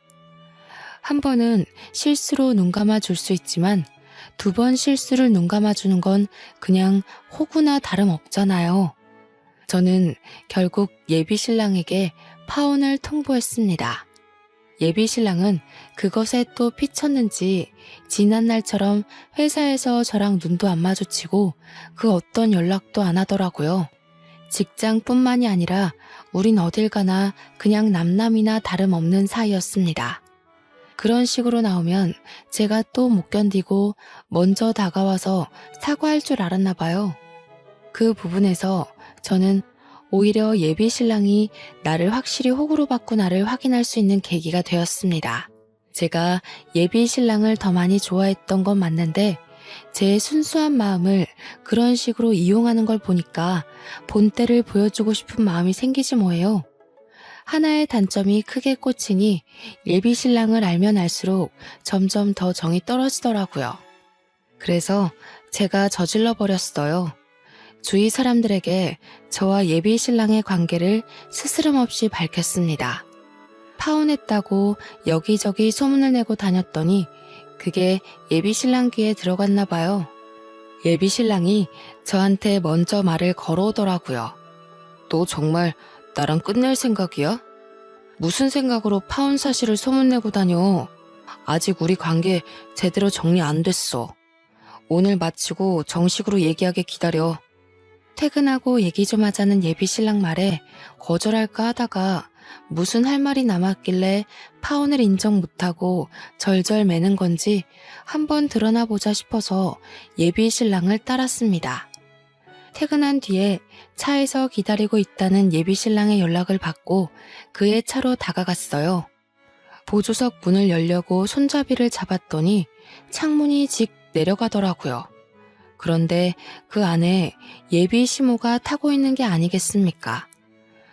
한 번은 실수로 눈 감아 줄 수 있지만 두 번 실수를 눈 감아 주는 건 그냥 호구나 다름없잖아요. 저는 결국 예비 신랑에게 파혼을 통보했습니다. 예비 신랑은 그것에 또 피쳤는지 지난날처럼 회사에서 저랑 눈도 안 마주치고 그 어떤 연락도 안 하더라고요. 직장뿐만이 아니라 우린 어딜 가나 그냥 남남이나 다름없는 사이였습니다. 그런 식으로 나오면 제가 또 못 견디고 먼저 다가와서 사과할 줄 알았나 봐요. 그 부분에서 저는 오히려 예비 신랑이 나를 확실히 호구로 바꾸나를 확인할 수 있는 계기가 되었습니다. 제가 예비 신랑을 더 많이 좋아했던 건 맞는데 제 순수한 마음을 그런 식으로 이용하는 걸 보니까 본때를 보여주고 싶은 마음이 생기지 뭐예요. 하나의 단점이 크게 꽂히니 예비 신랑을 알면 알수록 점점 더 정이 떨어지더라고요. 그래서 제가 저질러 버렸어요. 주위 사람들에게 저와 예비 신랑의 관계를 스스럼 없이 밝혔습니다. 파혼했다고 여기저기 소문을 내고 다녔더니 그게 예비 신랑 귀에 들어갔나 봐요. 예비 신랑이 저한테 먼저 말을 걸어오더라고요. 너 정말 나랑 끝낼 생각이야? 무슨 생각으로 파혼 사실을 소문내고 다녀? 아직 우리 관계 제대로 정리 안 됐어. 오늘 마치고 정식으로 얘기하게 기다려. 퇴근하고 얘기 좀 하자는 예비 신랑 말에 거절할까 하다가 무슨 할 말이 남았길래 파혼을 인정 못하고 절절 매는 건지 한번 드러나 보자 싶어서 예비 신랑을 따랐습니다. 퇴근한 뒤에 차에서 기다리고 있다는 예비 신랑의 연락을 받고 그의 차로 다가갔어요. 보조석 문을 열려고 손잡이를 잡았더니 창문이 직 내려가더라고요. 그런데 그 안에 예비 시모가 타고 있는 게 아니겠습니까?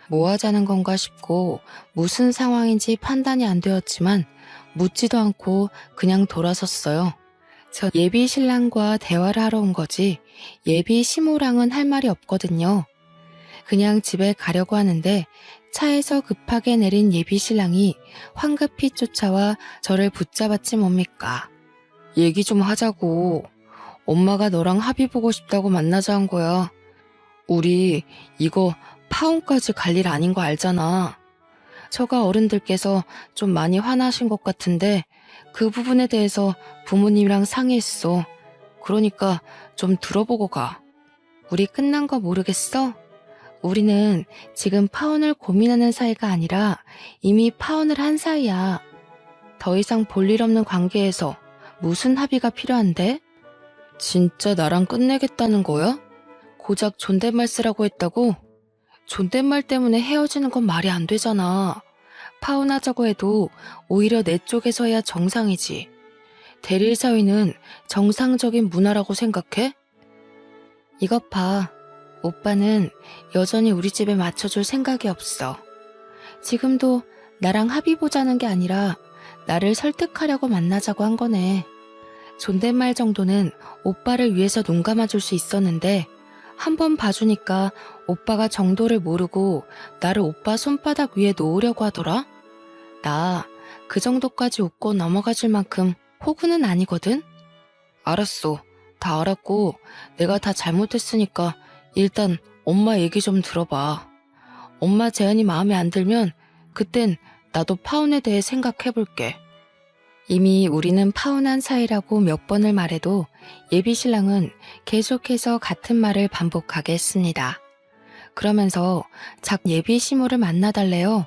뭐 하자는 건가 싶고 무슨 상황인지 판단이 안 되었지만 묻지도 않고 그냥 돌아섰어요. 저 예비 신랑과 대화를 하러 온 거지 예비 시모랑은 할 말이 없거든요. 그냥 집에 가려고 하는데 차에서 급하게 내린 예비 신랑이 황급히 쫓아와 저를 붙잡았지 뭡니까? 얘기 좀 하자고. 엄마가 너랑 합의 보고 싶다고 만나자 한 거야. 우리 이거 파혼까지 갈 일 아닌 거 알잖아. 처가 어른들께서 좀 많이 화나신 것 같은데 그 부분에 대해서 부모님이랑 상의했어. 그러니까 좀 들어보고 가. 우리 끝난 거 모르겠어? 우리는 지금 파혼을 고민하는 사이가 아니라 이미 파혼을 한 사이야. 더 이상 볼 일 없는 관계에서 무슨 합의가 필요한데? 진짜 나랑 끝내겠다는 거야? 고작 존댓말 쓰라고 했다고? 존댓말 때문에 헤어지는 건 말이 안 되잖아. 파혼하자고 해도 오히려 내 쪽에서 해야 정상이지. 대릴 사위는 정상적인 문화라고 생각해? 이것 봐. 오빠는 여전히 우리 집에 맞춰줄 생각이 없어. 지금도 나랑 합의 보자는 게 아니라 나를 설득하려고 만나자고 한 거네. 존댓말 정도는 오빠를 위해서 눈 감아줄 수 있었는데 한 번 봐주니까 오빠가 정도를 모르고 나를 오빠 손바닥 위에 놓으려고 하더라? 나 그 정도까지 웃고 넘어가줄 만큼 호구는 아니거든? 알았어. 다 알았고 내가 다 잘못했으니까 일단 엄마 얘기 좀 들어봐. 엄마 제안이 마음에 안 들면 그땐 나도 파혼에 대해 생각해볼게. 이미 우리는 파혼한 사이라고 몇 번을 말해도 예비 신랑은 계속해서 같은 말을 반복하게 했습니다. 그러면서 자꾸 예비 시모를 만나달래요.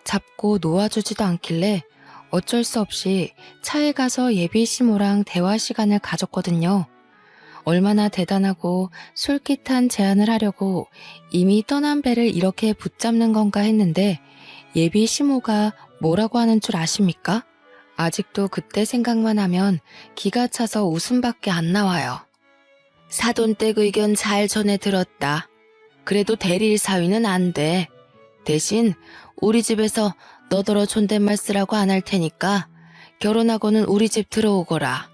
잡고 놓아주지도 않길래 어쩔 수 없이 차에 가서 예비 시모랑 대화 시간을 가졌거든요. 얼마나 대단하고 솔깃한 제안을 하려고 이미 떠난 배를 이렇게 붙잡는 건가 했는데 예비 시모가 뭐라고 하는 줄 아십니까? 아직도 그때 생각만 하면 기가 차서 웃음밖에 안 나와요. 사돈댁 의견 잘 전해 들었다. 그래도 대리일 사위는 안 돼. 대신 우리 집에서 너더러 존댓말 쓰라고 안 할 테니까 결혼하고는 우리 집 들어오거라.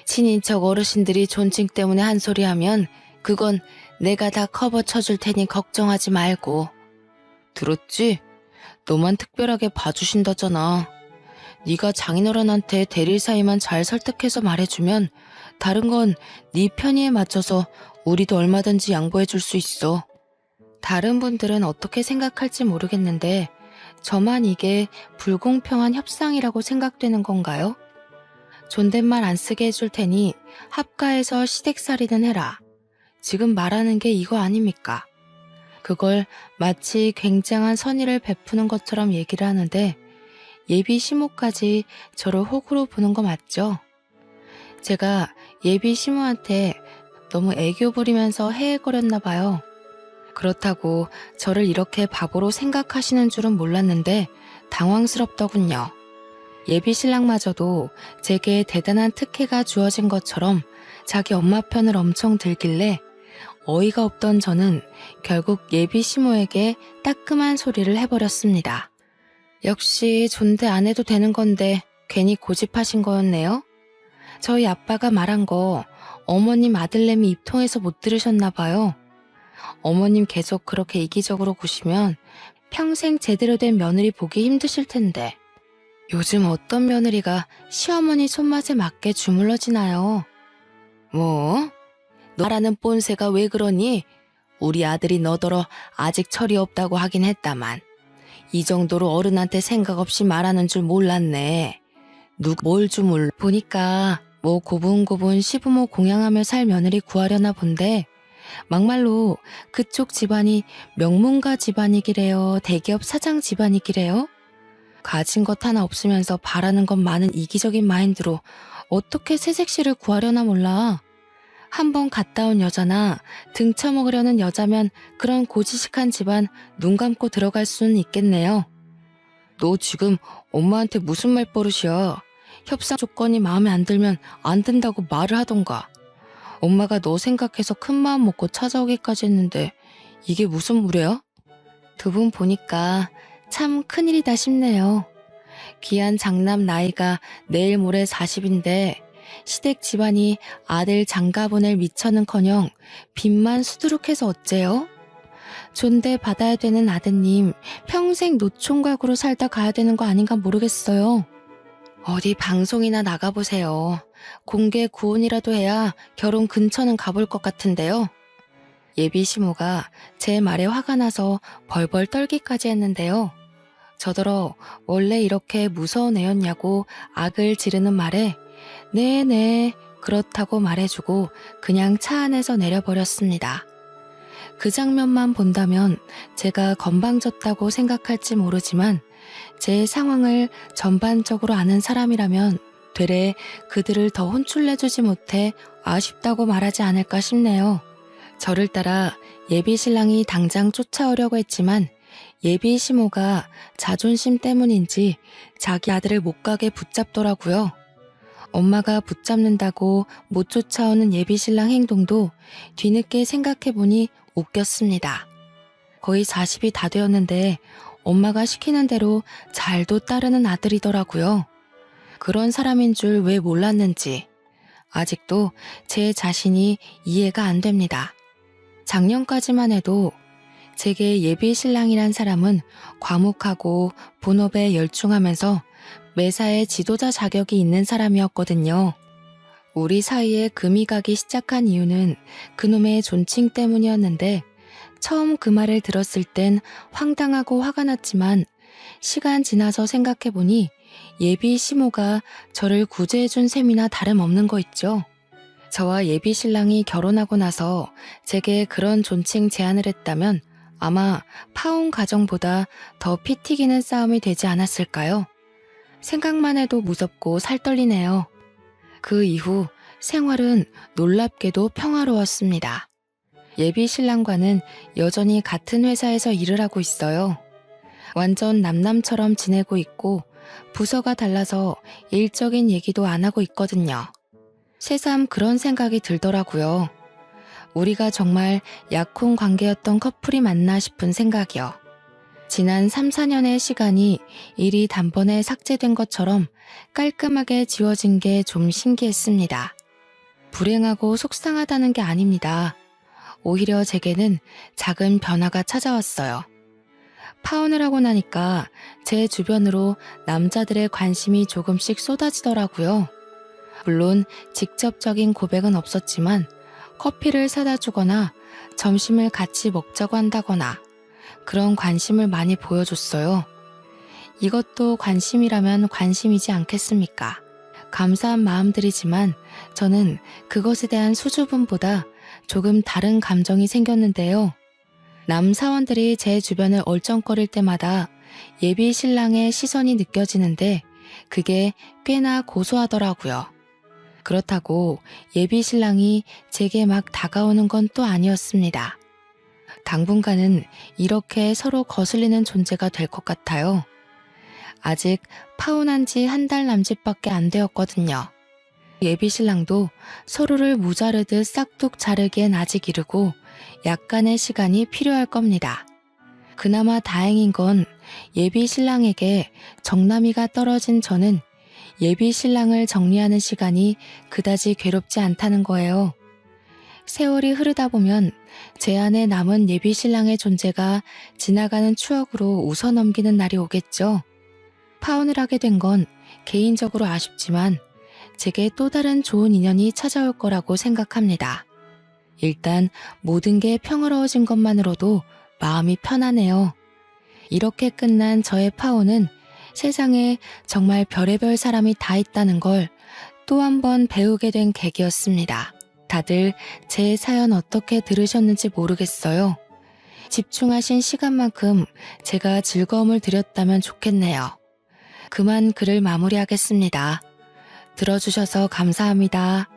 친인척 어르신들이 존칭 때문에 한 소리 하면 그건 내가 다 커버 쳐줄 테니 걱정하지 말고. 들었지? 너만 특별하게 봐주신다잖아. 네가 장인어른한테 대릴 사이만 잘 설득해서 말해주면 다른 건 네 편의에 맞춰서 우리도 얼마든지 양보해줄 수 있어. 다른 분들은 어떻게 생각할지 모르겠는데 저만 이게 불공평한 협상이라고 생각되는 건가요? 존댓말 안 쓰게 해줄 테니 합가해서 시댁살이든 해라. 지금 말하는 게 이거 아닙니까? 그걸 마치 굉장한 선의를 베푸는 것처럼 얘기를 하는데 예비 시모까지 저를 호구로 보는 거 맞죠? 제가 예비 시모한테 너무 애교 부리면서 헤헤거렸나 봐요. 그렇다고 저를 이렇게 바보로 생각하시는 줄은 몰랐는데 당황스럽더군요. 예비 신랑마저도 제게 대단한 특혜가 주어진 것처럼 자기 엄마 편을 엄청 들길래 어이가 없던 저는 결국 예비 시모에게 따끔한 소리를 해버렸습니다. 역시 존대 안 해도 되는 건데 괜히 고집하신 거였네요. 저희 아빠가 말한 거 어머님 아들내미 입통해서 못 들으셨나 봐요. 어머님 계속 그렇게 이기적으로 구시면 평생 제대로 된 며느리 보기 힘드실 텐데. 요즘 어떤 며느리가 시어머니 손맛에 맞게 주물러지나요? 뭐? 너라는 꼰세가 왜 그러니? 우리 아들이 너더러 아직 철이 없다고 하긴 했다만 이 정도로 어른한테 생각 없이 말하는 줄 몰랐네. 뭘 주물 보니까 뭐 고분고분 시부모 공양하며 살 며느리 구하려나 본데 막말로 그쪽 집안이 명문가 집안이기래요? 대기업 사장 집안이기래요? 가진 것 하나 없으면서 바라는 것 많은 이기적인 마인드로 어떻게 새색시를 구하려나 몰라. 한번 갔다 온 여자나 등쳐먹으려는 여자면 그런 고지식한 집안 눈 감고 들어갈 수는 있겠네요. 너 지금 엄마한테 무슨 말버릇이야. 협상 조건이 마음에 안 들면 안 된다고 말을 하던가. 엄마가 너 생각해서 큰 마음 먹고 찾아오기까지 했는데 이게 무슨 무례야? 두 분 보니까 참 큰일이다 싶네요. 귀한 장남 나이가 내일 모레 40인데 시댁 집안이 아들 장가 보낼 미처는커녕 빚만 수두룩해서 어째요? 존대 받아야 되는 아드님 평생 노총각으로 살다 가야 되는 거 아닌가 모르겠어요. 어디 방송이나 나가보세요. 공개 구혼이라도 해야 결혼 근처는 가볼 것 같은데요. 예비 시모가 제 말에 화가 나서 벌벌 떨기까지 했는데요. 저더러 원래 이렇게 무서운 애였냐고 악을 지르는 말에 네네 그렇다고 말해주고 그냥 차 안에서 내려버렸습니다. 그 장면만 본다면 제가 건방졌다고 생각할지 모르지만 제 상황을 전반적으로 아는 사람이라면 되레 그들을 더 혼쭐내주지 못해 아쉽다고 말하지 않을까 싶네요. 저를 따라 예비 신랑이 당장 쫓아오려고 했지만 예비 시모가 자존심 때문인지 자기 아들을 못 가게 붙잡더라고요. 엄마가 붙잡는다고 못 쫓아오는 예비 신랑 행동도 뒤늦게 생각해보니 웃겼습니다. 거의 40이 다 되었는데 엄마가 시키는 대로 잘도 따르는 아들이더라고요. 그런 사람인 줄 왜 몰랐는지 아직도 제 자신이 이해가 안 됩니다. 작년까지만 해도 제게 예비 신랑이란 사람은 과묵하고 본업에 열중하면서 매사에 지도자 자격이 있는 사람이었거든요. 우리 사이에 금이 가기 시작한 이유는 그놈의 존칭 때문이었는데 처음 그 말을 들었을 땐 황당하고 화가 났지만 시간 지나서 생각해보니 예비 시모가 저를 구제해준 셈이나 다름없는 거 있죠. 저와 예비 신랑이 결혼하고 나서 제게 그런 존칭 제안을 했다면 아마 파혼 가정보다 더 피 튀기는 싸움이 되지 않았을까요? 생각만 해도 무섭고 살떨리네요. 그 이후 생활은 놀랍게도 평화로웠습니다. 예비 신랑과는 여전히 같은 회사에서 일을 하고 있어요. 완전 남남처럼 지내고 있고 부서가 달라서 일적인 얘기도 안 하고 있거든요. 새삼 그런 생각이 들더라고요. 우리가 정말 약혼 관계였던 커플이 맞나 싶은 생각이요. 지난 3, 4년의 시간이 일이 단번에 삭제된 것처럼 깔끔하게 지워진 게 좀 신기했습니다. 불행하고 속상하다는 게 아닙니다. 오히려 제게는 작은 변화가 찾아왔어요. 파혼을 하고 나니까 제 주변으로 남자들의 관심이 조금씩 쏟아지더라고요. 물론 직접적인 고백은 없었지만 커피를 사다 주거나 점심을 같이 먹자고 한다거나 그런 관심을 많이 보여줬어요. 이것도 관심이라면 관심이지 않겠습니까? 감사한 마음들이지만 저는 그것에 대한 수줍음보다 조금 다른 감정이 생겼는데요. 남 사원들이 제 주변을 얼쩡거릴 때마다 예비 신랑의 시선이 느껴지는데 그게 꽤나 고소하더라고요. 그렇다고 예비 신랑이 제게 막 다가오는 건 또 아니었습니다. 당분간은 이렇게 서로 거슬리는 존재가 될 것 같아요. 아직 파혼한 지 한 달 남짓밖에 안 되었거든요. 예비 신랑도 서로를 무자르듯 싹둑 자르기엔 아직 이르고 약간의 시간이 필요할 겁니다. 그나마 다행인 건 예비 신랑에게 정남이가 떨어진 저는 예비 신랑을 정리하는 시간이 그다지 괴롭지 않다는 거예요. 세월이 흐르다 보면 제 안에 남은 예비 신랑의 존재가 지나가는 추억으로 웃어넘기는 날이 오겠죠. 파혼을 하게 된 건 개인적으로 아쉽지만 제게 또 다른 좋은 인연이 찾아올 거라고 생각합니다. 일단 모든 게 평화로워진 것만으로도 마음이 편하네요. 이렇게 끝난 저의 파혼은 세상에 정말 별의별 사람이 다 있다는 걸 또 한 번 배우게 된 계기였습니다. 다들 제 사연 어떻게 들으셨는지 모르겠어요. 집중하신 시간만큼 제가 즐거움을 드렸다면 좋겠네요. 그만 글을 마무리하겠습니다. 들어주셔서 감사합니다.